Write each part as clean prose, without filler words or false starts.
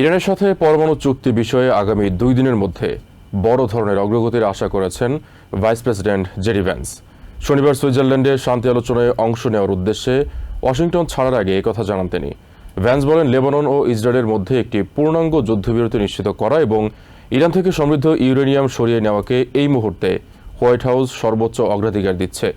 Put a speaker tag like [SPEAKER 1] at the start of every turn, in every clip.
[SPEAKER 1] ইরানের সাথে পরমাণু চুক্তি বিষয়ে আগামী 2 দিনের মধ্যে বড় ধরনের অগ্রগতির আশা করেছেন ভাইস প্রেসিডেন্ট জেডি ভ্যান্স। শনিবার সুইজারল্যান্ডে শান্তি আলোচনায় অংশ নেওয়ার উদ্দেশ্যে ওয়াশিংটন ছাড়ার আগে একথা জানান তিনি। ভ্যান্স বলেন, লেবানন ও ইসরায়েলের মধ্যে একটি পূর্ণাঙ্গ যুদ্ধবিরতি নিশ্চিত করা এবং ইরান থেকে সমৃদ্ধ ইউরেনিয়াম সরিয়ে নেওয়াকে এই মুহূর্তে হোয়াইট হাউস সর্বোচ্চ অগ্রাধিকার দিচ্ছে।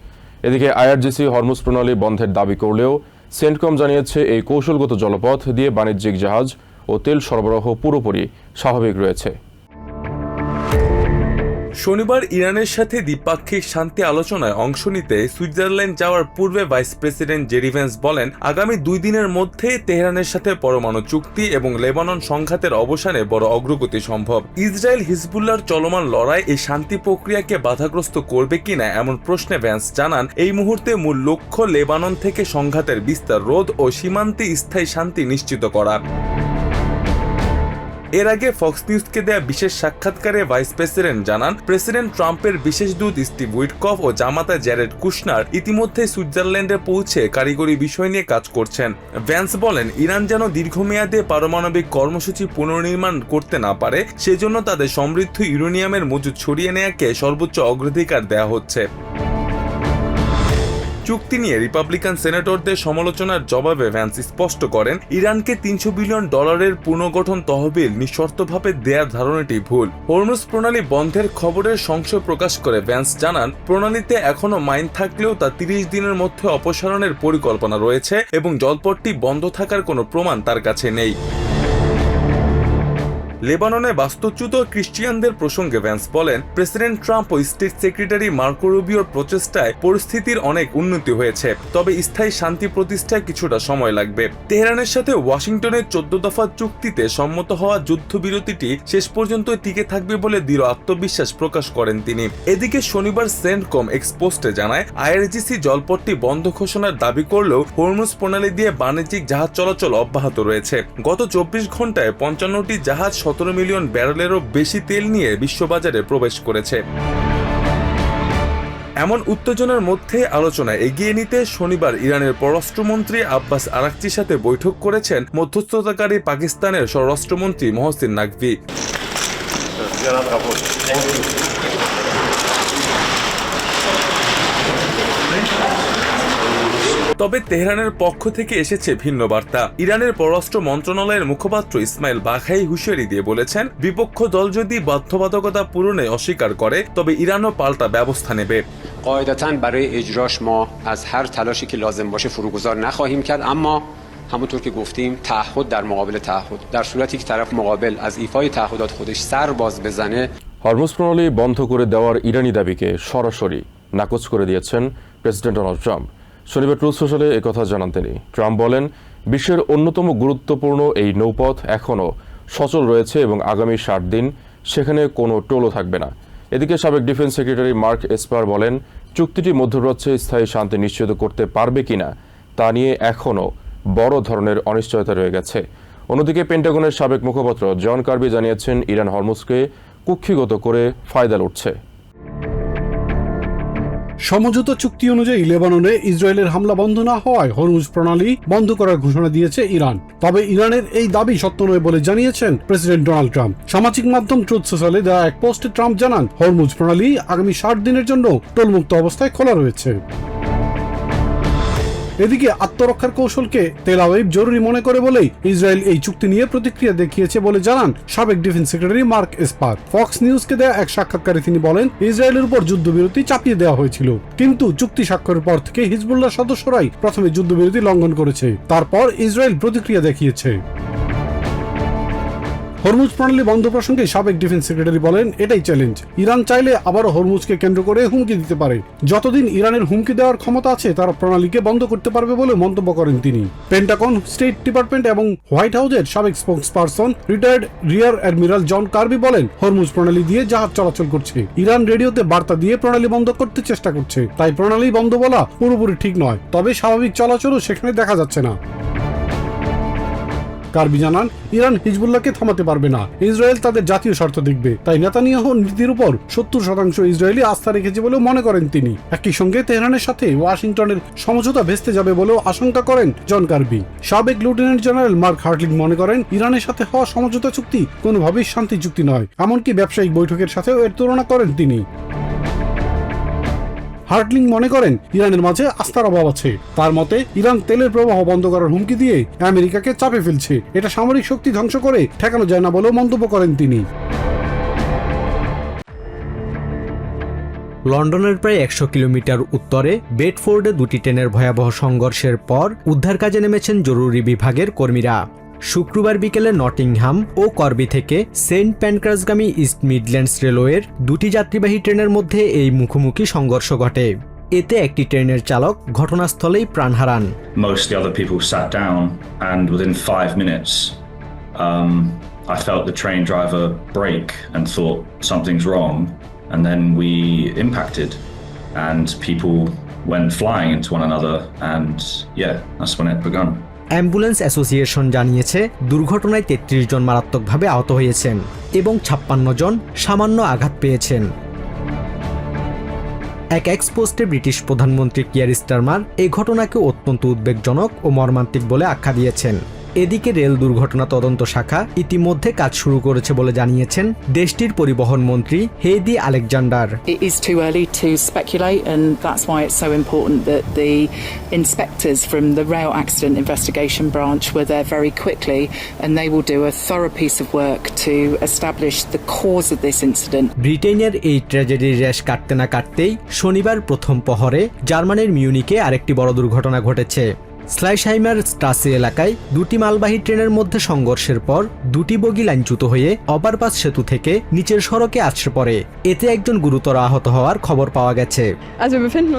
[SPEAKER 1] এদিকে আইআরজিসি হরমুজ প্রণালী বন্ধের দাবি করলেও সেন্টকম জানিয়েছে এই কৌশলগত জলপথ দিয়ে বাণিজ্যিক জাহাজ ও তেল সরবরাহ পুরোপুরি স্বাভাবিক রয়েছে।
[SPEAKER 2] শনিবার ইরানের সাথে দ্বিপাক্ষিক শান্তি আলোচনায় অংশ নিতে সুইজারল্যান্ড যাওয়ার পূর্বে ভাইস প্রেসিডেন্ট জেডি ভ্যান্স বলেন, আগামী 2 দিনের মধ্যে তেহরানের সাথে পরমাণু চুক্তি এবং লেবানন সংঘাতের অবসানে বড় অগ্রগতি সম্ভব। ইসরায়েল হিজবুল্লাহর চলমান লড়াই এই শান্তি প্রক্রিয়াকে বাধাগ্রস্ত করবে কিনা এমন প্রশ্নে ভ্যান্স জানান, এই মুহূর্তে মূল লক্ষ্য লেবানন থেকে সংঘাতের বিস্তার রোধ ও সীমান্তে স্থায়ী শান্তি নিশ্চিত করা। এর আগে ফক্স নিউজকে দেয়া বিশেষ সাক্ষাৎকারে ভাইস প্রেসিডেন্ট জানান, প্রেসিডেন্ট ট্রাম্পের বিশেষ দূত স্টিভ উইটকফ ও জামাতা জ্যারেড কুশনার ইতিমধ্যে সুইজারল্যান্ডে পৌঁছে কারিগরি বিষয় নিয়ে কাজ করছেন। ভ্যান্স বলেন, ইরান যেন দীর্ঘমেয়াদে পারমাণবিক কর্মসূচি পুনর্নির্মাণ করতে না পারে, সেজন্য তাদের সমৃদ্ধ ইউরেনিয়ামের মজুদ ছড়িয়ে নেওয়াকে সর্বোচ্চ অগ্রাধিকার দেওয়া হচ্ছে। চুক্তি নিয়ে রিপাবলিকান সেনেটরদের সমালোচনার জবাবে ভ্যান্স স্পষ্ট করেন, ইরানকে $300 বিলিয়ন পুনর্গঠন তহবিল নিঃশর্তভাবে দেয়ার ধারণাটি ভুল। হরমুজ প্রণালী বন্ধের খবরের সংশয় প্রকাশ করে ভ্যান্স জানান, প্রণালীতে এখনো মাইন থাকলেও তা 30 দিনের মধ্যে অপসারণের পরিকল্পনা রয়েছে এবং জলপথটি বন্ধ থাকার কোনো প্রমাণ তার কাছে নেই। লেবাননে বাস্তুচ্যুত খ্রিস্টিয়ানদের প্রসঙ্গে ভ্যান্স বলেন, প্রেসিডেন্ট ট্রাম্প ও স্টেট সেক্রেটারি মার্কো রুবিওর প্রচেষ্টায় পরিস্থিতির অনেক উন্নতি হয়েছে, তবে স্থায়ী শান্তি প্রতিষ্ঠায় কিছুটা সময় লাগবে। তেহরানের সাথে ওয়াশিংটনের 14 দফা চুক্তিতে সম্মত হওয়া যুদ্ধবিরতিটি শেষ পর্যন্ত টিকে থাকবে বলে দৃঢ় আত্মবিশ্বাস প্রকাশ করেন তিনি। এদিকে শনিবার সেন্টকম এক্সপোস্টে জানায়, আইআরজিসি জলপথটি বন্ধ ঘোষণার দাবি করলেও হরমুজ প্রণালী দিয়ে বাণিজ্যিক জাহাজ চলাচল অব্যাহত রয়েছে। গত 24 ঘন্টায় 55টি জাহাজ 17 মিলিয়ন ব্যারেলেরও বেশি তেল নিয়ে বিশ্ববাজারে প্রবেশ করেছে। এমন উত্তেজনার মধ্যে আলোচনায় এগিয়ে নিতে শনিবার ইরানের পররাষ্ট্রমন্ত্রী আব্বাস আরাকচির সাথে বৈঠক করেছেন মধ্যস্থতাকারী পাকিস্তানের স্বরাষ্ট্রমন্ত্রী মহসিন নাকভি। তবে তেহরানের পক্ষ থেকে এসেছে ভিন্ন বার্তা। ইরানের পররাষ্ট্র মন্ত্রণালয়ের মুখপাত্র ইসমাইল বাঘাই হুঁশিয়ারি দিয়ে বলেছেন, বিপক্ষ দল যদি বাধ্যবাধকতা পূরণে অস্বীকার করে তবে ইরানও পাল্টা ব্যবস্থা নেবে।
[SPEAKER 3] قاعدتاً برای اجراش ما از هر تلاشی که لازم باشه فروگذار نخواهیم کرد، اما همونطور که گفتیم تعهد در مقابل تعهد، در صورتی که طرف مقابل از ایفای تعهدات خودش سر باز بزنه।
[SPEAKER 1] হরমুজ প্রণালী বন্ধ করে দেওয়ার ইরানি দাবিকে সরাসরি নাকচ করে দিয়েছেন প্রেসিডেন্ট ডোনাল্ড ট্রাম্প। শনিবার ট্রুথ সোশ্যালে একথা জানান তিনি। ট্রাম্প বলেন, বিশ্বের অন্যতম গুরুত্বপূর্ণ এই নৌপথ এখনও সচল রয়েছে এবং আগামী 60 দিন সেখানে কোনো টোলও থাকবে না। এদিকে সাবেক ডিফেন্স সেক্রেটারি মার্ক এসপার বলেন, চুক্তিটি মধ্যপ্রাচ্যে স্থায়ী শান্তি নিশ্চিত করতে পারবে কিনা তা নিয়ে এখনও বড় ধরনের অনিশ্চয়তা রয়ে গেছে। অন্যদিকে পেন্টাগনের সাবেক মুখপাত্র জন কার্বি জানিয়েছেন, ইরান হরমুজকে কুক্ষিগত করে ফায়দা লুটছে।
[SPEAKER 4] সমঝোতা চুক্তি অনুযায়ী লেবাননে ইসরায়েলের হামলা বন্ধ না হওয়ায় হরমুজ প্রণালী বন্ধ করার ঘোষণা দিয়েছে ইরান। তবে ইরানের এই দাবি সত্য নয় বলে জানিয়েছেন প্রেসিডেন্ট ডোনাল্ড ট্রাম্প। সামাজিক মাধ্যম ট্রুথ সোশ্যালে দেওয়া এক পোস্টে ট্রাম্প জানান, হরমুজ প্রণালী আগামী 60 দিনের জন্য টোলমুক্ত অবস্থায় খোলা রয়েছে। এদিকে আত্মরক্ষার কৌশলকে তেল আবিব জরুরি মনে করে বলেই ইসরায়েল এই চুক্তি নিয়ে প্রতিক্রিয়া দেখিয়েছে বলে জানান সাবেক ডিফেন্স সেক্রেটারি মার্ক এসপার। ফক্স নিউজকে দেয়া এক সাক্ষাৎকারে তিনি বলেন, ইসরায়েলের উপর যুদ্ধবিরতি চাপিয়ে দেওয়া হয়েছিল, কিন্তু চুক্তি স্বাক্ষরের পর থেকে হিজবুল্লাহ সদস্যরাই প্রথমে যুদ্ধবিরতি লঙ্ঘন করেছে, তারপর ইসরায়েল প্রতিক্রিয়া দেখিয়েছে। হরমুজ প্রণালী বন্ধ প্রসঙ্গে সাবেক ডিফেন্স সেক্রেটারি বলেন, এটাই চ্যালেঞ্জ। ইরান চাইলে আবারও হরমুজকে কেন্দ্র করে হুমকি দিতে পারে। যতদিন ইরানের হুমকি দেওয়ার ক্ষমতা আছে তারা প্রণালীকে বন্ধ করতে পারবে বলে মন্তব্য করেন তিনি। পেন্টাগন, স্টেট ডিপার্টমেন্ট এবং হোয়াইট হাউসের সাবেক স্পোকসপারসন রিটায়ার্ড রিয়ার অ্যাডমিরাল জন কার্বি বলেন, হরমুজ প্রণালী দিয়ে জাহাজ চলাচল করছে। ইরান রেডিওতে বার্তা দিয়ে প্রণালী বন্ধ করতে চেষ্টা করছে, তাই প্রণালী বন্ধ বলা পুরোপুরি ঠিক নয়, তবে স্বাভাবিক চলাচলও সেখানে দেখা যাচ্ছে না। কারবি জানান, ইরান হিজবুল্লাহকে থামাতে পারবে না, ইসরায়েল তাদের জাতীয় স্বার্থ দেখবে। তাই নেতানিয়াহুর নীতির উপর 70% ইসরায়েলি আস্থা রেখেছে বলেও মনে করেন তিনি। একই সঙ্গে তেহরানের সাথে ওয়াশিংটনের সমঝোতা ভেস্তে যাবে বলেও আশঙ্কা করেন জন কারবি। সাবেক লেফটেন্যান্ট জেনারেল মার্ক হার্টলিং মনে করেন, ইরানের সাথে হওয়া সমঝোতা চুক্তি কোনোভাবেই শান্তি চুক্তি নয়, এমনকি ব্যবসায়িক বৈঠকের সাথেও এর তুলনা করেন তিনি। হার্টলিং মনে করেন, ইরানের মাঝে আস্থার অভাব আছে। তার মতে, ইরান তেলের প্রবাহ বন্ধ করার হুমকি দিয়ে আমেরিকাকে চাপে ফেলছে, এটা সামরিক শক্তি ধ্বংস করে ঠেকানো যায় না বলেও মন্তব্য করেন তিনি।
[SPEAKER 5] লন্ডনের প্রায় 100 কিলোমিটার উত্তরে বেডফোর্ডে দুটি ট্রেনের ভয়াবহ সংঘর্ষের পর উদ্ধার কাজে নেমেছেন জরুরি বিভাগের কর্মীরা। শুক্রবার বিকেলে নটিংহাম ও করবি থেকে সেন্ট প্যানক্রাসগামী ইস্ট মিডল্যান্ডস রেলওয়ের দুটি যাত্রীবাহী ট্রেনের মধ্যে এই মুখোমুখি সংঘর্ষ ঘটে। এতে একটি ট্রেনের চালক ঘটনাস্থলেই প্রাণ হারান।
[SPEAKER 6] Most of the other people sat down, and within 5 minutes, I felt the train driver brake and thought something's wrong, and then we impacted, and people went flying into one another, and yeah, that's when it began.
[SPEAKER 5] Ambulance association জানিয়েছে, দুর্ঘটনায় 33 জন মারাত্মকভাবে আহত হয়েছেন এবং 56 জন সামান্য আঘাত পেয়েছেন। এক এক্সপোস্টে ব্রিটিশ প্রধানমন্ত্রী কিয়ার স্টারমার এই ঘটনাকে অত্যন্ত উদ্বেগজনক ও মর্মান্তিক বলে আখ্যা দিয়েছেন। এদিকে রেল দুর্ঘটনা তদন্ত শাখা ইতিমধ্যে কাজ শুরু করেছে বলে জানিয়েছেন দেশটির পরিবহন মন্ত্রী Heidi Alexander.
[SPEAKER 7] It is too early to speculate, and that's why it's so important that the inspectors from the Rail Accident Investigation Branch were there very quickly, and they will do a thorough piece of work to establish the cause of this incident.
[SPEAKER 5] ব্রিটেনের এই ট্র্যাজেডির রেশ কাটতে না কাটতেই শনিবার প্রথম প্রহরে জার্মানির মিউনিকে আরেকটি বড় দুর্ঘটনা ঘটেছে। স্লাইশহাইমার স্ট্রাসে এলাকায় দুটি মালবাহী ট্রেনের মধ্যে সংঘর্ষের পর দুটি বগি লাইনচ্যুত হয়ে ওভারপাস সেতু থেকে নিচের সড়কে আছড়ে পড়ে। এতে একজন গুরুতর আহত হওয়ার খবর পাওয়া গেছে।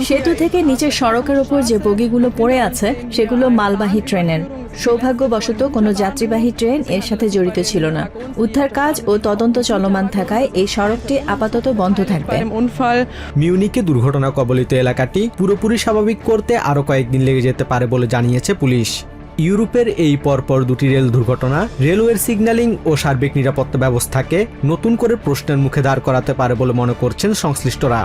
[SPEAKER 8] সেতু থেকে নিচের সড়কের ওপর যে বগিগুলো পড়ে আছে সেগুলো মালবাহী ট্রেনের। সৌভাগ্যবশত কোনো যাত্রীবাহী ট্রেন এর সাথে জড়িত ছিল না। উদ্ধার কাজ ও তদন্ত চলমান থাকায় এই সড়কটি আপাতত বন্ধ থাকবে।
[SPEAKER 5] মিউনিকে দুর্ঘটনা কবলিত এলাকাটি পুরোপুরি স্বাভাবিক করতে আরও কয়েকদিন লেগে যেতে পারে বলে জানিয়েছে পুলিশ। ইউরোপের এই পরপর দুটি রেল দুর্ঘটনা রেলওয়ের সিগন্যালিং ও সার্বিক নিরাপত্তা ব্যবস্থাকে নতুন করে প্রশ্নের মুখে দাঁড় করাতে পারে বলে মনে করছেন সংশ্লিষ্টরা।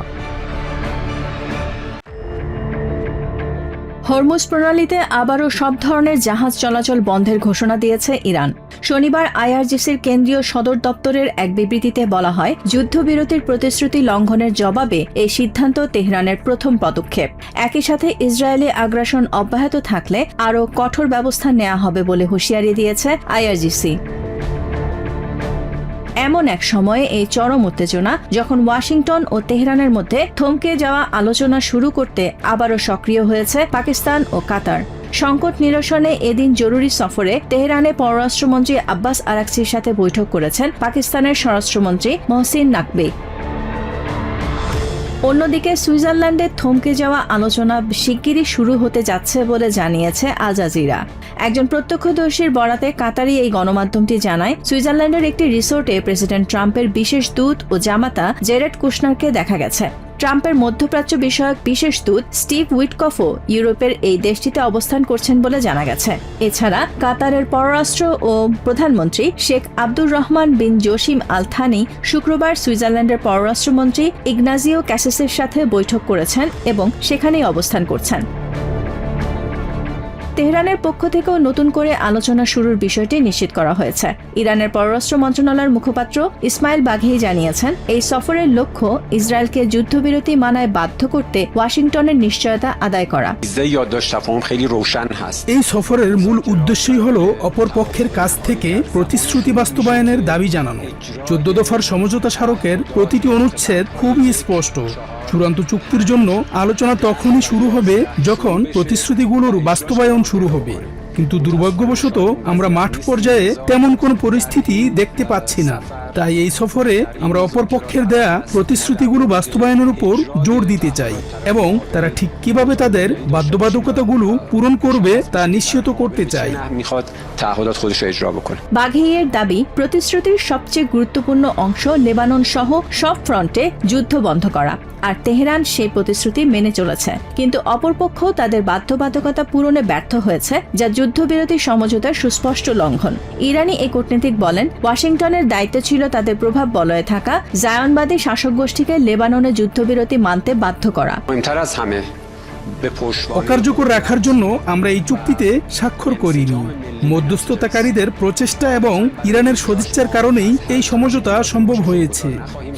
[SPEAKER 8] হরমুজ প্রণালীতে আবারও সব ধরনের জাহাজ চলাচল বন্ধের ঘোষণা দিয়েছে ইরান। শনিবার আইআরজিসির কেন্দ্রীয় সদর দপ্তরের এক বিবৃতিতে বলা হয়, যুদ্ধবিরতির প্রতিশ্রুতি লঙ্ঘনের জবাবে এই সিদ্ধান্ত তেহরানের প্রথম পদক্ষেপ। একই সাথে ইসরায়েলি আগ্রাসন অব্যাহত থাকলে আরও কঠোর ব্যবস্থা নেওয়া হবে বলে হুঁশিয়ারি দিয়েছে আইআরজিসি। এমন এক সময়ে এই চরম উত্তেজনা যখন ওয়াশিংটন ও তেহরানের মধ্যে থমকে যাওয়া আলোচনা শুরু করতে আবারও সক্রিয় হয়েছে পাকিস্তান ও কাতার। সংকট নিরসনে এদিন জরুরি সফরে তেহরানে পররাষ্ট্রমন্ত্রী আব্বাস আরাকচির সাথে বৈঠক করেছেন পাকিস্তানের স্বরাষ্ট্রমন্ত্রী মহসিন নাকভি। অন্যদিকে সুইজারল্যান্ডে থমকে যাওয়া আলোচনা শিগগিরই শুরু হতে যাচ্ছে বলে জানিয়েছে আল জাজিরা। একজন প্রত্যক্ষদর্শীর বরাতে কাতারি এই গণমাধ্যমটি জানায়, সুইজারল্যান্ডের একটি রিসোর্টে প্রেসিডেন্ট ট্রাম্পের বিশেষ দূত ও জামাতা জেরেড কুশনারকে দেখা গেছে। ট্রাম্পের মধ্যপ্রাচ্য বিষয়ক বিশেষ দূত স্টিভ উইটকফও ইউরোপের এই দেশটিতে অবস্থান করছেন বলে জানা গেছে। এছাড়া কাতারের পররাষ্ট্র ও প্রধানমন্ত্রী শেখ আব্দুর রহমান বিন জসিম আল থানি শুক্রবার সুইজারল্যান্ডের পররাষ্ট্রমন্ত্রী ইগনাজিও ক্যাসিসের সাথে বৈঠক করেছেন এবং সেখানেই অবস্থান করছেন। তেহরানের পক্ষ থেকেও নতুন করে আলোচনা শুরুর বিষয়টি নিশ্চিত করা হয়েছে। ইরানের পররাষ্ট্র মন্ত্রণালয়ের মুখপাত্র ইসমাইল বাঘেই জানিয়েছেন, এই সফরের লক্ষ্য ইসরায়েলকে যুদ্ধবিরতি মানায় বাধ্য করতে ওয়াশিংটনের নিশ্চয়তা আদায় করা।
[SPEAKER 9] এই সফরের মূল উদ্দেশ্যই হল অপর পক্ষের কাছ থেকে প্রতিশ্রুতি বাস্তবায়নের দাবি জানানো। 14 দফার সমঝোতা স্মারকের প্রতিটি অনুচ্ছেদ খুবই স্পষ্ট। চূড়ান্ত চুক্তির জন্য আলোচনা তখনই শুরু হবে যখন প্রতিশ্রুতিগুলোর বাস্তবায়ন শুরু হবে, কিন্তু দুর্ভাগ্যবশত আমরা মাঠ পর্যায়ে তেমন কোনো পরিস্থিতি দেখতে পাচ্ছি না। তাই এই সফরে আমরা অপরপক্ষের দেয়া প্রতিশ্রুতিগুলো বাস্তবায়নের উপর জোর দিতে চাই এবং তারা ঠিক কিভাবে তাদের বাধ্যবাধকতাগুলো পূরণ করবে তা নিশ্চিত করতে চাই।
[SPEAKER 3] میخواد تعهدات خودش رو اجرا بکنه.
[SPEAKER 8] বাঘেইয়ের দাবি, প্রতিশ্রুতির সবচেয়ে গুরুত্বপূর্ণ অংশ লেবানন সহ সব ফ্রন্টে যুদ্ধ বন্ধ করা, আর তেহরান সেই প্রতিশ্রুতি মেনে চলেছে। কিন্তু অপরপক্ষ তাদের বাধ্যবাধকতা পূরণে ব্যর্থ হয়েছে, যা যুদ্ধবিরতি সমঝোতার সুস্পষ্ট লঙ্ঘন। ইরানি এই কূটনীতিক বলেন, ওয়াশিংটনের দায়িত্ব ছিল তাদের প্রভাব বলয়ে থাকা জায়নবাদী শাসক গোষ্ঠীকে লেবাননে যুদ্ধবিরতি মানতে বাধ্য করা।
[SPEAKER 3] مهمتر از همه به پشتوانه
[SPEAKER 9] অকার্যকর রাখার জন্য আমরা এই চুক্তিতে স্বাক্ষর করিনি। মধ্যস্থতাকারীদের প্রচেষ্টা এবং ইরানের সদিচ্ছার কারণেই এই সমঝোতা সম্ভব হয়েছে।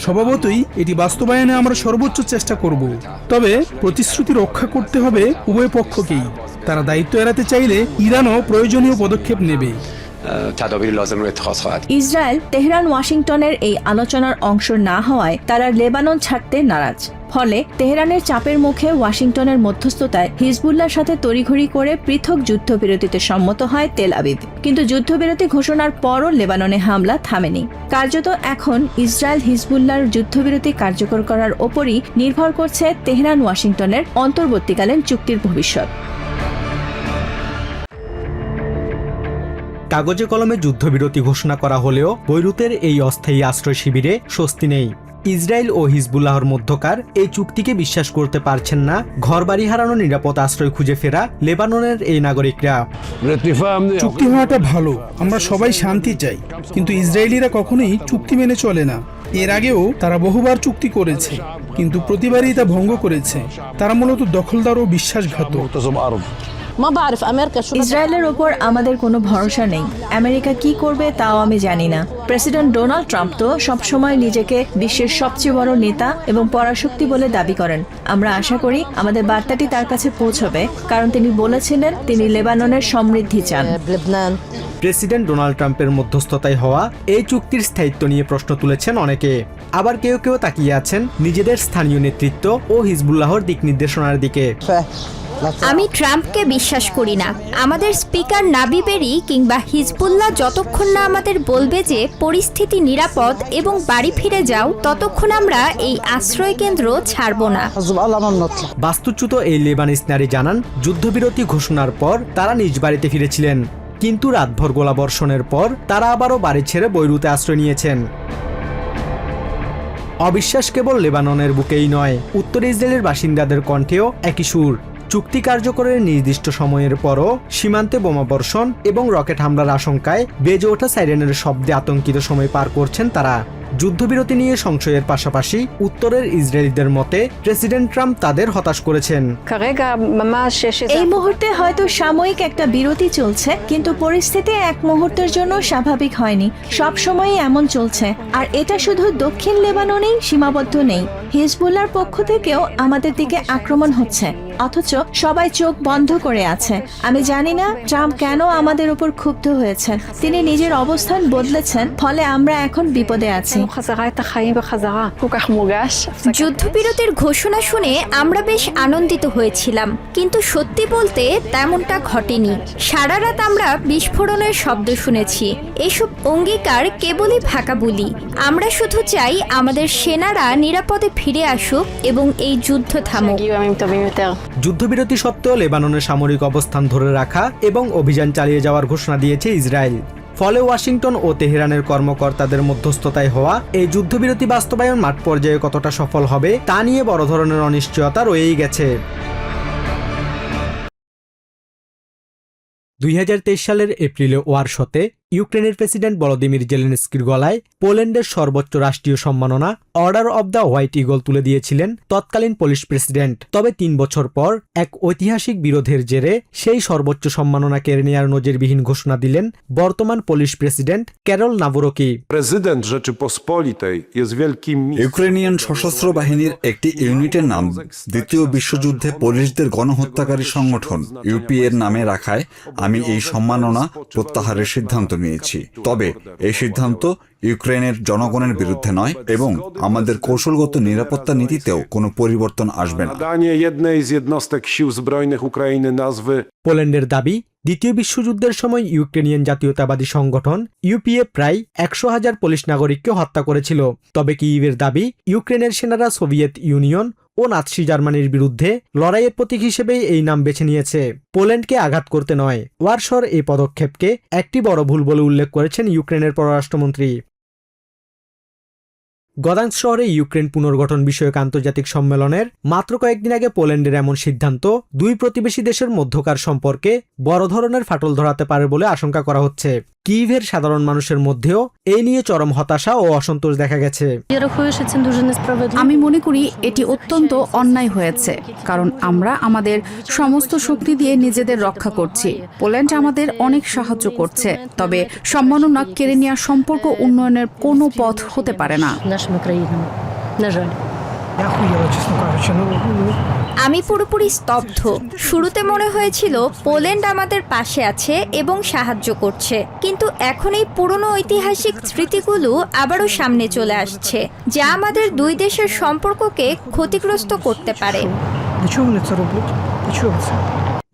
[SPEAKER 9] স্বভাবতই এটি বাস্তবায়নে আমরা সর্বোচ্চ চেষ্টা করব, তবে প্রতিশ্রুতি রক্ষা করতে হবে উভয় পক্ষকেই। তারা দায়িত্ব এড়াতে চাইলে ইরানও প্রয়োজনীয় পদক্ষেপ নেবে।
[SPEAKER 3] تدابیر لازم رو اتخاذ خواهد کرد.
[SPEAKER 8] ইসরায়েল তেহরান ওয়াশিংটনের এই আলোচনার অংশ না হওয়ায় তারা লেবানন ছাড়তে নারাজ। ফলে তেহরানের চাপের মুখে ওয়াশিংটনের মধ্যস্থতায় হিজবুল্লাহর সাথে তড়িঘড়ি করে পৃথক যুদ্ধবিরতিতে সম্মত হয় তেল আবিব। কিন্তু যুদ্ধবিরতি ঘোষণার পরও লেবাননে হামলা থামেনি। কার্যত এখন ইসরায়েল হিজবুল্লাহর যুদ্ধবিরতি কার্যকর করার ওপরই নির্ভর করছে তেহরান ওয়াশিংটনের অন্তর্বর্তীকালীন চুক্তির ভবিষ্যৎ।
[SPEAKER 5] কাগজে কলমে যুদ্ধবিরতি ঘোষণা করা হলেও বৈরুতের এই অস্থায়ী আশ্রয় শিবিরে স্বস্তি নেই। ইসরায়েল ও হিজবুল্লাহর মধ্যকার এই চুক্তিকে বিশ্বাস করতে পারছেন না ঘরবাড়ি হারানো নিরাপদ আশ্রয় খুঁজে ফেরা লেবাননের এই নাগরিকরা।
[SPEAKER 9] চুক্তি হওয়াটা ভালো, আমরা সবাই শান্তি চাই, কিন্তু ইসরায়েলিরা কখনোই চুক্তি মেনে চলে না। এর আগেও তারা বহুবার চুক্তি করেছে, কিন্তু প্রতিবারই তা ভঙ্গ করেছে। তারা মূলত দখলদার ও বিশ্বাসঘাতক।
[SPEAKER 8] ইসরায়েলের ওপর আমাদের কোনো ভরসা নেই। আমেরিকা কি করবে তাও আমি জানি না। প্রেসিডেন্ট ডোনাল্ড ট্রাম্প তো সবসময় নিজেকে বিশ্বের সবচেয়ে বড় নেতা এবং পরাশক্তি বলে দাবি করেন। আমরা আশা করি আমাদের বার্তাটি তার কাছে পৌঁছবে, কারণ তিনি বলেছিলেন তিনি লেবাননের সমৃদ্ধি চান।
[SPEAKER 5] প্রেসিডেন্ট ডোনাল্ড ট্রাম্পের মধ্যস্থতায় হওয়া এই চুক্তির স্থায়িত্ব নিয়ে প্রশ্ন তুলেছেন অনেকে। আবার কেউ কেউ তাকিয়ে আছেন নিজেদের স্থানীয় নেতৃত্ব ও হিজবুল্লাহর দিক নির্দেশনার দিকে।
[SPEAKER 10] আমি ট্রাম্পকে বিশ্বাস করি না। আমাদের স্পিকার নাবি বেরি কিংবা হিজবুল্লাহ যতক্ষণ না আমাদের বলবে যে পরিস্থিতি নিরাপদ এবং বাড়ি ফিরে যাও, ততক্ষণ আমরা এই আশ্রয় কেন্দ্র ছাড়ব না।
[SPEAKER 5] বাস্তুচ্যুত এই লেবানিজ নারী জানান, যুদ্ধবিরতি ঘোষণার পর তারা নিজ বাড়িতে ফিরেছিলেন, কিন্তু রাতভর গোলাবর্ষণের পর তারা আবারও বাড়ি ছেড়ে বৈরুতে আশ্রয় নিয়েছেন। অবিশ্বাস কেবল লেবাননের বুকেই নয়, উত্তর ইসরায়েলের বাসিন্দাদের কণ্ঠেও একই সুর। চুক্তি কার্যকরের নির্দিষ্ট সময়ের পরও সীমান্তে বোমাবর্ষণ এবং রকেট হামলার আশঙ্কায় বেজে ওঠা সাইরেনের শব্দে আতঙ্কিত সময় পার করছেন তারা। যুদ্ধবিরতি নিয়ে সংশয়ের পাশাপাশি উত্তরের ইসরায়েলিদের মতে প্রেসিডেন্ট ট্রাম্প তাদের হতাশ করেছেন।
[SPEAKER 8] এই মুহূর্তে হয়তো সাময়িক একটা বিরতি চলছে, কিন্তু পরিস্থিতি এক মুহূর্তের জন্য স্বাভাবিক হয়নি। সব সময়ই এমন চলছে, আর এটা শুধু দক্ষিণ লেবাননেই সীমাবদ্ধ নেই। হিজবুল্লাহর পক্ষ থেকেও আমাদের দিকে আক্রমণ হচ্ছে, অথচ সবাই চোখ বন্ধ করে আছে। আমি জানি না ট্রাম্প কেন আমাদের উপর ক্ষুব্ধ হয়েছেন। তিনি নিজের অবস্থান বদলেছেন, ফলে আমরা এখন বিপদে আছি।
[SPEAKER 10] যুদ্ধবিরতির ঘোষণা শুনে আমরা বেশ আনন্দিত হয়েছিলাম, কিন্তু সত্যি বলতে তেমনটা ঘটেনি। সারা রাত আমরা বিস্ফোরণের শব্দ শুনেছি। এসব অঙ্গীকার কেবলই ভাকাবুলি। আমরা শুধু চাই আমাদের সেনারা নিরাপদে ফিরে আসুক এবং এই যুদ্ধ থামুক।
[SPEAKER 5] যুদ্ধবিরতি সত্ত্বেও লেবাননের সামরিক অবস্থান ধরে রাখা এবং অভিযান চালিয়ে যাওয়ার ঘোষণা দিয়েছে ইসরায়েল। ফলে ওয়াশিংটন ও তেহরানের কর্মকর্তাদের মধ্যস্থতায় হওয়া এই যুদ্ধবিরতি বাস্তবায়ন মাঠ পর্যায়ে কতটা সফল হবে তা নিয়ে বড় ধরনের অনিশ্চয়তা রয়েই গেছে। 2023 সালের এপ্রিলে ওয়ারশতে ইউক্রেনের প্রেসিডেন্ট ভলোদিমির জেলেনস্কির গলায় পোল্যান্ডের সর্বোচ্চ রাষ্ট্রীয় সম্মাননা order of the white eagle তুলে দিয়েছিলেন তৎকালীন পোলিশ প্রেসিডেন্ট। তবে 3 বছর পর এক ঐতিহাসিক বিরোধের জেরে সেই সর্বোচ্চ সম্মাননা কেড়ে নেওয়ার নজিরবিহীন ঘোষণা দিলেন বর্তমান পোলিশ প্রেসিডেন্ট ক্যারল নাভরোকি।
[SPEAKER 11] ইউক্রেনিয়ান সশস্ত্র বাহিনীর একটি ইউনিটের নাম দ্বিতীয় বিশ্বযুদ্ধে পোলিশদের গণহত্যাকারী সংগঠন ইউপি এর নামে রাখায় আমি এই সম্মাননা প্রত্যাহারের সিদ্ধান্ত নিয়েছি। তবে এই সিদ্ধান্ত ইউক্রেনের জনগণের বিরুদ্ধে নয় এবং আমাদের কৌশলগত নিরাপত্তা নীতিতেও কোনো পরিবর্তন আসবে না।
[SPEAKER 5] পোল্যান্ডের দাবি, দ্বিতীয় বিশ্বযুদ্ধের সময় ইউক্রেনিয়ান জাতীয়তাবাদী সংগঠন ইউপিএ প্রায় 100,000 পোলিশ নাগরিককে হত্যা করেছিল। তবে কিয়েভের দাবি, ইউক্রেনের সেনারা সোভিয়েত ইউনিয়ন ও নাৎসি জার্মানির বিরুদ্ধে লড়াইয়ের প্রতীক হিসেবেই এই নাম বেছে নিয়েছে, পোল্যান্ডকে আঘাত করতে নয়। ওয়ারশর এই পদক্ষেপকে একটি বড় ভুল বলে উল্লেখ করেছেন ইউক্রেনের পররাষ্ট্রমন্ত্রী। গদান্স শহরে ইউক্রেন পুনর্গঠন বিষয়ক আন্তর্জাতিক সম্মেলনের মাত্র কয়েকদিন আগে পোল্যান্ডের এমন সিদ্ধান্ত দুই প্রতিবেশী দেশের মধ্যকার সম্পর্কে বড় ধরনের ফাটল ধরাতে পারে বলে আশঙ্কা করা হচ্ছে। কিয়েভের সাধারণ মানুষের মধ্যেও এই নিয়ে চরম হতাশা ও অসন্তোষ দেখা গেছে।
[SPEAKER 12] আমি মনে করি এটি অত্যন্ত অন্যায় হয়েছে, কারণ আমরা আমাদের সমস্ত শক্তি দিয়ে নিজেদের রক্ষা করছি। পোল্যান্ড আমাদের অনেক সাহায্য করছে, তবে সম্মাননা কেড়ে নেওয়ার সম্পর্ক উন্নয়নের কোনো পথ হতে পারে না।
[SPEAKER 10] আমি পুরোপুরি স্তব্ধ। শুরুতে মনে হয়েছিল পোল্যান্ড আমাদের পাশে আছে এবং সাহায্য করছে, কিন্তু এখন এই পুরনো ঐতিহাসিক স্মৃতিগুলো আবারও সামনে চলে আসছে, যা আমাদের দুই দেশের সম্পর্ককে ক্ষতিগ্রস্ত করতে পারে।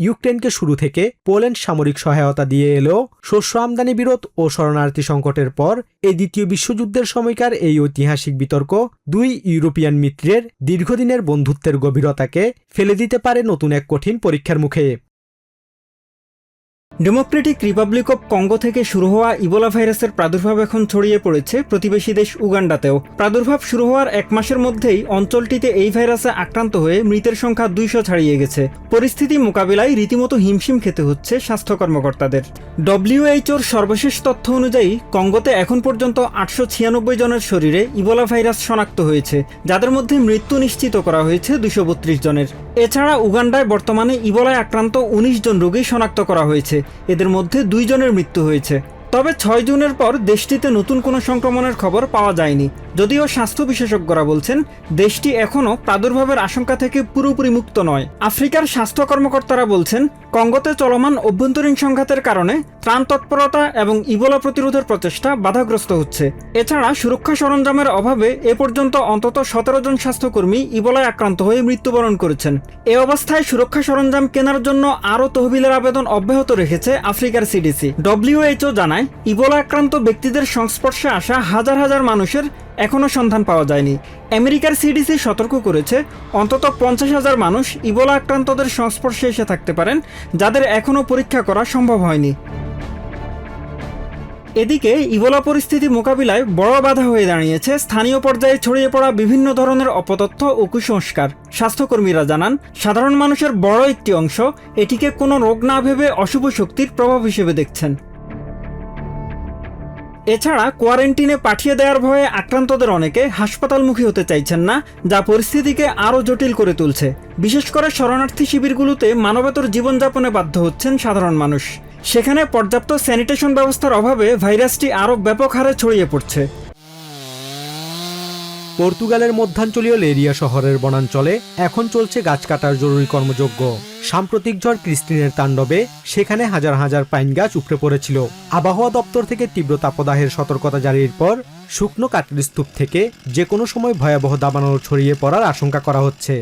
[SPEAKER 5] ইউক্রেনকে শুরু থেকে পোল্যান্ড সামরিক সহায়তা দিয়ে এলেও শস্য আমদানি বিরোধ ও শরণার্থী সংকটের পর এই দ্বিতীয় বিশ্বযুদ্ধের সময়কার এই ঐতিহাসিক বিতর্ক দুই ইউরোপিয়ান মিত্রের দীর্ঘদিনের বন্ধুত্বের গভীরতাকে ফেলে দিতে পারে নতুন এক কঠিন পরীক্ষার মুখে।
[SPEAKER 13] ডেমোক্রেটিক রিপাবলিক অব কঙ্গো থেকে শুরু হওয়া ইবোলা ভাইরাসের প্রাদুর্ভাব এখন ছড়িয়ে পড়েছে প্রতিবেশী দেশ উগান্ডাতেও। প্রাদুর্ভাব শুরু হওয়ার 1 মাসের মধ্যেই অঞ্চলটিতে এই ভাইরাসে আক্রান্ত হয়ে মৃতের সংখ্যা 200 ছাড়িয়ে গেছে। পরিস্থিতি মোকাবিলায় রীতিমতো হিমশিম খেতে হচ্ছে স্বাস্থ্য কর্মকর্তাদের। WHOর সর্বশেষ তথ্য অনুযায়ী কঙ্গোতে এখন পর্যন্ত 896 জনের শরীরে ইবোলা ভাইরাস শনাক্ত হয়েছে, যাদের মধ্যে মৃত্যু নিশ্চিত করা হয়েছে 232 জনের। এছাড়া উগান্ডায় বর্তমানে ইবোলায় আক্রান্ত 19 জন রোগী শনাক্ত করা হয়েছে, এদের মধ্যে 2 জনের মৃত্যু হয়েছে। তবে 6 জুনের পর দেশটিতে নতুন কোনো সংক্রমণের খবর পাওয়া যায়নি, যদিও স্বাস্থ্য বিশেষজ্ঞরা বলছেন দেশটি এখনও প্রাদুর্ভাবের আশঙ্কা থেকে পুরোপুরি মুক্ত নয়। আফ্রিকার স্বাস্থ্য কর্মকর্তারা বলছেন কঙ্গোতে চলমান অভ্যন্তরীণ সংঘাতের কারণে ত্রাণ তৎপরতা এবং ইবোলা প্রতিরোধের প্রচেষ্টা বাধাগ্রস্ত হচ্ছে। এছাড়া সুরক্ষা সরঞ্জামের অভাবে এ পর্যন্ত অন্তত 17 জন স্বাস্থ্যকর্মী ইবোলায় আক্রান্ত হয়ে মৃত্যুবরণ করেছেন। এ অবস্থায় সুরক্ষা সরঞ্জাম কেনার জন্য আরও তহবিলের আবেদন অব্যাহত রেখেছে আফ্রিকার সিডিসি। WHO জানায় ইবোলা আক্রান্ত ব্যক্তিদের সংস্পর্শে আসা হাজার হাজার মানুষের এখনও সন্ধান পাওয়া যায়নি। আমেরিকার সিডিসি সতর্ক করেছে অন্তত 50,000 মানুষ ইবোলা আক্রান্তদের সংস্পর্শে এসে থাকতে পারেন, যাদের এখনও পরীক্ষা করা সম্ভব হয়নি। এদিকে ইবোলা পরিস্থিতি মোকাবিলায় বড় বাধা হয়ে দাঁড়িয়েছে স্থানীয় পর্যায়ে ছড়িয়ে পড়া বিভিন্ন ধরনের অপতথ্য ও কুসংস্কার। স্বাস্থ্যকর্মীরা জানান সাধারণ মানুষের বড় একটি অংশ এটিকে কোনো রোগ না ভেবে অশুভ শক্তির প্রভাব হিসেবে দেখছেন। এছাড়া কোয়ারেন্টিনে পাঠিয়ে দেওয়ার ভয়ে আক্রান্তদের অনেকে হাসপাতালমুখী হতে চাইছেন না, যা পরিস্থিতিকে আরও জটিল করে তুলছে। বিশেষ করে শরণার্থী শিবিরগুলোতে মানবেতর জীবনযাপনে বাধ্য হচ্ছেন সাধারণ মানুষ। সেখানে পর্যাপ্ত স্যানিটেশন ব্যবস্থার অভাবে ভাইরাসটি আরও ব্যাপক হারে ছড়িয়ে পড়ছে।
[SPEAKER 5] পর্তুগালের মধ্যাঞ্চলীয় লেরিয়া শহরের বনাঞ্চলে এখন চলছে গাছ কাটার জরুরি কর্মযজ্ঞ। সাম্প্রতিক ঝড় ক্রিস্টিনের তাণ্ডবে সেখানে হাজার হাজার পাইন গাছ উপড়ে পড়েছিল। আবহাওয়া দপ্তর থেকে তীব্র তাপদাহের সতর্কতা জারির পর শুকনো কাঠের স্তূপ থেকে যে কোনো সময় ভয়াবহ দাবানল ছড়িয়ে পড়ার আশঙ্কা করা হচ্ছে।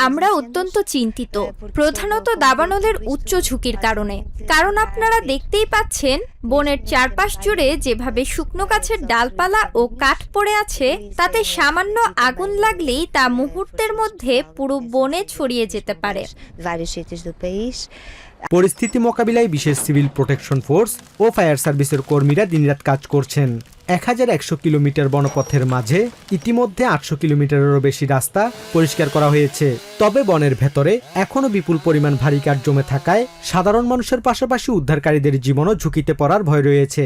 [SPEAKER 10] আমরা অত্যন্ত চিন্তিত, প্রধানত দাবানলের উচ্চ ঝুঁকির কারণে। কারণ আপনারা দেখতেই পাচ্ছেন বনের চারপাশ জুড়ে যেভাবে শুকনো গাছের ডালপালা ও কাঠ পড়ে আছে, তাতে সামান্য আগুন লাগলেই তা মুহূর্তের মধ্যে পুরো বনে ছড়িয়ে যেতে পারে।
[SPEAKER 5] পরিস্থিতি মোকাবিলায় বিশেষ সিভিল প্রোটেকশন ফোর্স ও ফায়ার সার্ভিসের কর্মীরা দিনরাত কাজ করছেন। 1100 কিলোমিটার বনপথের মাঝে ইতিমধ্যে 800 কিলোমিটারেরও বেশি রাস্তা পরিষ্কার করা হয়েছে। তবে বনের ভেতরে এখনও বিপুল পরিমাণ ভারী কাঠ জমে থাকায় সাধারণ মানুষের পাশাপাশি উদ্ধারকারীদের জীবনও ঝুঁকিতে পড়ার ভয় রয়েছে।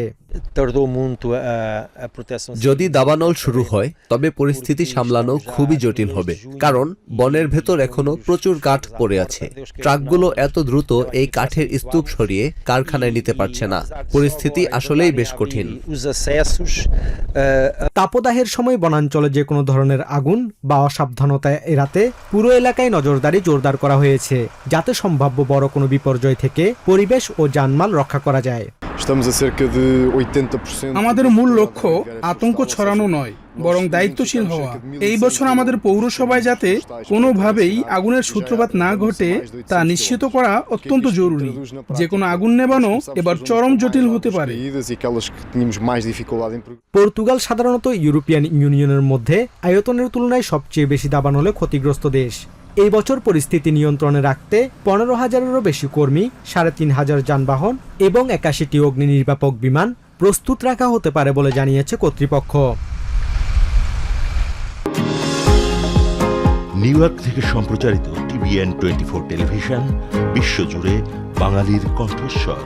[SPEAKER 14] যদি দাবানল শুরু হয় তবে পরিস্থিতি সামলানো খুবই জটিল হবে, কারণ বনের ভেতর এখনো প্রচুর কাঠ পড়ে আছে। ট্রাকগুলো এত দ্রুত এই কাঠের স্তূপ সরিয়ে কারখানায় নিতে পারছে না। পরিস্থিতি আসলেই বেশ কঠিন।
[SPEAKER 5] তাপদাহের সময় বনাঞ্চলে যে কোনো ধরনের আগুন বা অসাবধানতা এড়াতে পুরো এলাকায় নজরদারি জোরদার করা হয়েছে, যাতে সম্ভাব্য বড় কোনো বিপর্যয় থেকে পরিবেশ ও জানমাল রক্ষা করা যায়।
[SPEAKER 9] আমাদের মূল লক্ষ্য আতঙ্ক ছড়ানো নয়, বরং দায়িত্বশীল হওয়া। এই বছর আমাদের পৌরসভায় যাতে কোনোভাবেই আগুনের সূত্রপাত না ঘটে তা নিশ্চিত করা অত্যন্ত জরুরি। যে কোনো আগুন নেভানো এবার চরম জটিল হতে পারে।
[SPEAKER 5] পর্তুগাল সাধারণত ইউরোপিয়ান ইউনিয়নের মধ্যে আয়তনের তুলনায় সবচেয়ে বেশি দাবানলে ক্ষতিগ্রস্ত দেশ। এই বছর পরিস্থিতি নিয়ন্ত্রণে রাখতে 15,000-এরও বেশি কর্মী, 3,500 যানবাহন এবং 81টি অগ্নি নির্বাপক বিমান প্রস্তুত রাখা হতে পারে বলে জানিয়েছে কর্তৃপক্ষ।
[SPEAKER 15] নিউ ইয়র্ক থেকে সম্প্রচারিত TVN 24 টেলিভিশন বিশ্বজুড়ে বাঙালির কণ্ঠস্বর।